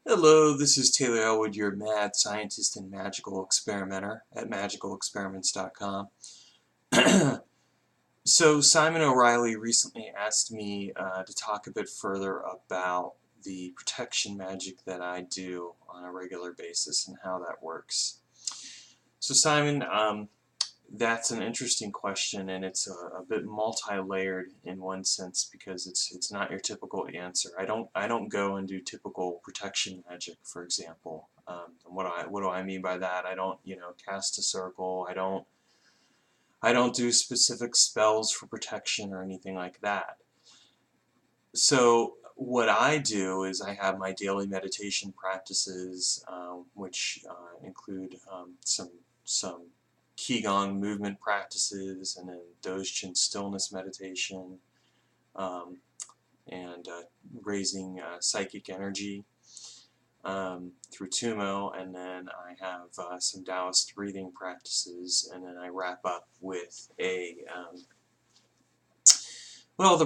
Hello, this is Taylor Elwood, your mad scientist and magical experimenter at magicalexperiments.com. So Simon O'Reilly recently asked me to talk a bit further about the protection magic that I do on a regular basis and how that works. So Simon, that's an interesting question, and it's a bit multi-layered in one sense because it's not your typical answer. I don't go and do typical protection magic, for example. And what do I mean by that? I don't cast a circle. I don't do specific spells for protection or anything like that. So what I do is I have my daily meditation practices, which include some Qigong movement practices, and then Dzogchen stillness meditation, um, and raising psychic energy through Tumo, and then I have some Taoist breathing practices, and then I wrap up with the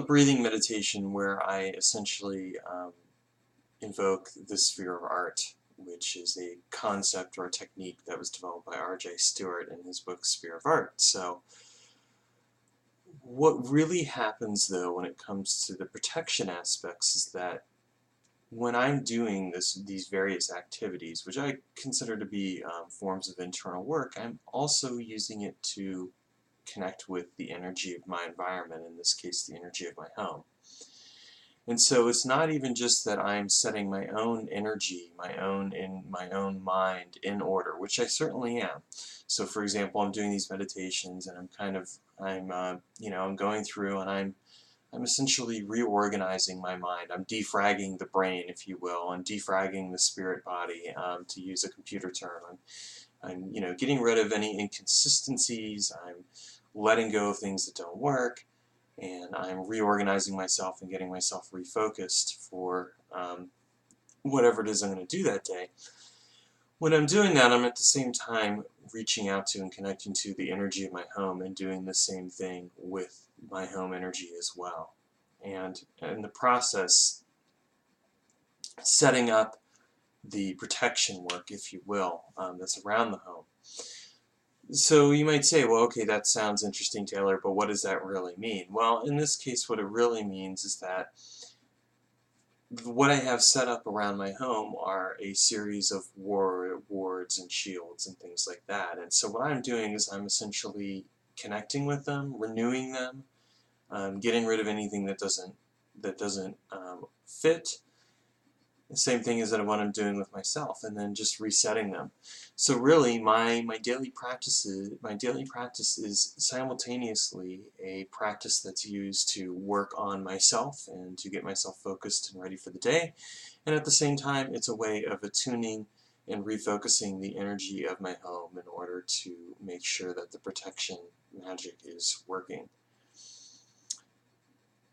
breathing meditation where I essentially invoke the sphere of art, which is a concept or a technique that was developed by R.J. Stewart in his book Sphere of Art. So what really happens, though, when it comes to the protection aspects is that when I'm doing these various activities, which I consider to be forms of internal work, I'm also using it to connect with the energy of my environment, in this case the energy of my home. And so it's not even just that I'm setting my own energy, my own mind in order, which I certainly am. So for example, I'm doing these meditations, and I'm going through, and I'm essentially reorganizing my mind. I'm defragging the brain, if you will, and defragging the spirit body, to use a computer term. I'm getting rid of any inconsistencies. I'm letting go of things that don't work, and I'm reorganizing myself and getting myself refocused for whatever it is I'm going to do that day. When I'm doing that, I'm at the same time reaching out to and connecting to the energy of my home and doing the same thing with my home energy as well. And in the process, setting up the protection work, if you will, that's around the home. So you might say, well, okay, that sounds interesting, Taylor, but what does that really mean? Well, in this case, what it really means is that what I have set up around my home are a series of wards and shields and things like that. And so what I'm doing is I'm essentially connecting with them, renewing them, getting rid of anything that doesn't fit. The same thing as that what I'm doing with myself, and then just resetting them. So really, my daily practice is simultaneously a practice that's used to work on myself and to get myself focused and ready for the day, and at the same time, it's a way of attuning and refocusing the energy of my home in order to make sure that the protection magic is working.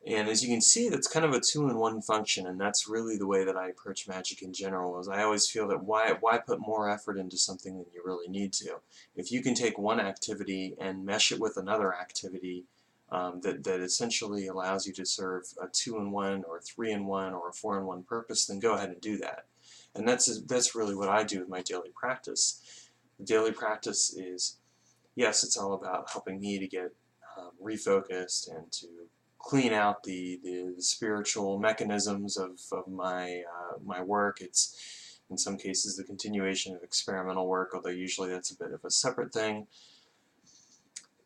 And as you can see, that's kind of a two-in-one function, and that's really the way that I approach magic in general. Is I always feel that why put more effort into something than you really need to? If you can take one activity and mesh it with another activity that essentially allows you to serve a two-in-one or a three-in-one or a four-in-one purpose, then go ahead and do that. And that's really what I do with my daily practice. The daily practice is, yes, it's all about helping me to get refocused and to clean out the spiritual mechanisms of my work. It's in some cases the continuation of experimental work, although usually that's a bit of a separate thing.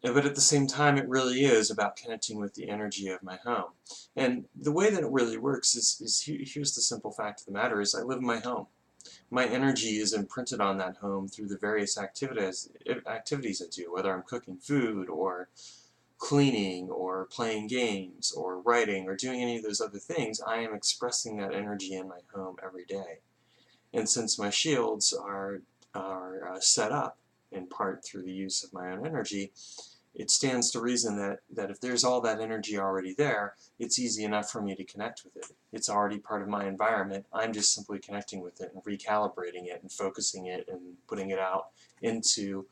But at the same time, it really is about connecting with the energy of my home. And the way that it really works is here's the simple fact of the matter is I live in my home. My energy is imprinted on that home through the various activities I do, whether I'm cooking food or cleaning or playing games or writing or doing any of those other things. I am expressing that energy in my home every day. And since my shields are set up in part through the use of my own energy, it stands to reason that if there's all that energy already there, it's easy enough for me to connect with it. It's already part of my environment. I'm just simply connecting with it and recalibrating it and focusing it and putting it out into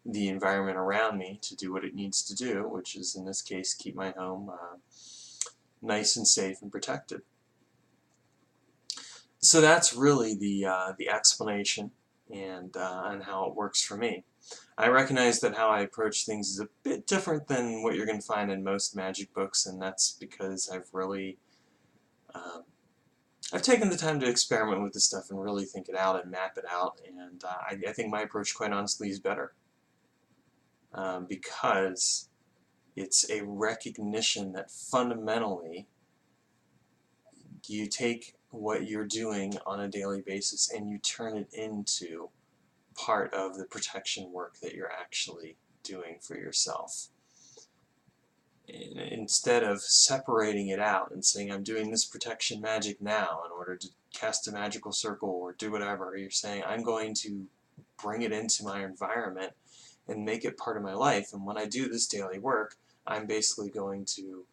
the environment around me to do what it needs to do, which is in this case keep my home nice and safe and protected. So that's really the explanation and how it works for me. I recognize that how I approach things is a bit different than what you're going to find in most magic books, and that's because um, I've taken the time to experiment with this stuff and really think it out and map it out, and I think my approach, quite honestly, is better because it's a recognition that fundamentally you take what you're doing on a daily basis and you turn it into part of the protection work that you're actually doing for yourself. And instead of separating it out and saying, I'm doing this protection magic now in order to cast a magical circle or do whatever, you're saying, I'm going to bring it into my environment and make it part of my life. And when I do this daily work, I'm basically going to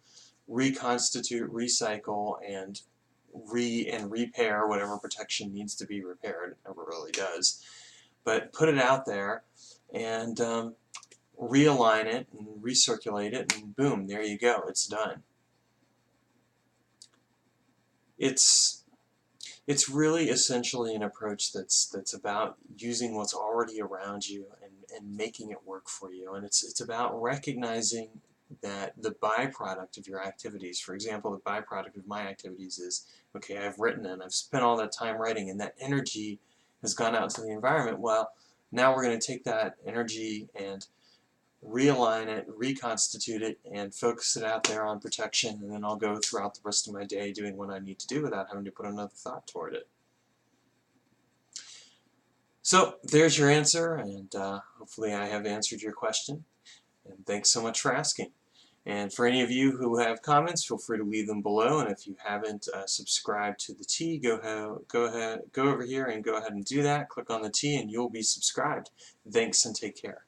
reconstitute, recycle, and repair whatever protection needs to be repaired. It never really does. But put it out there and realign it and recirculate it, and boom, there you go, it's done. It's really essentially an approach that's about using what's already around you and making it work for you. And it's about recognizing that the byproduct of your activities, for example, the byproduct of my activities is, okay, I've written and I've spent all that time writing and that energy has gone out into the environment. Well, now we're going to take that energy and realign it, reconstitute it, and focus it out there on protection, and then I'll go throughout the rest of my day doing what I need to do without having to put another thought toward it. So there's your answer, and hopefully I have answered your question, and thanks so much for asking. And for any of you who have comments, feel free to leave them below, and if you haven't subscribed to the T, go over here and go ahead and do that. Click on the T and you'll be subscribed. Thanks and take care.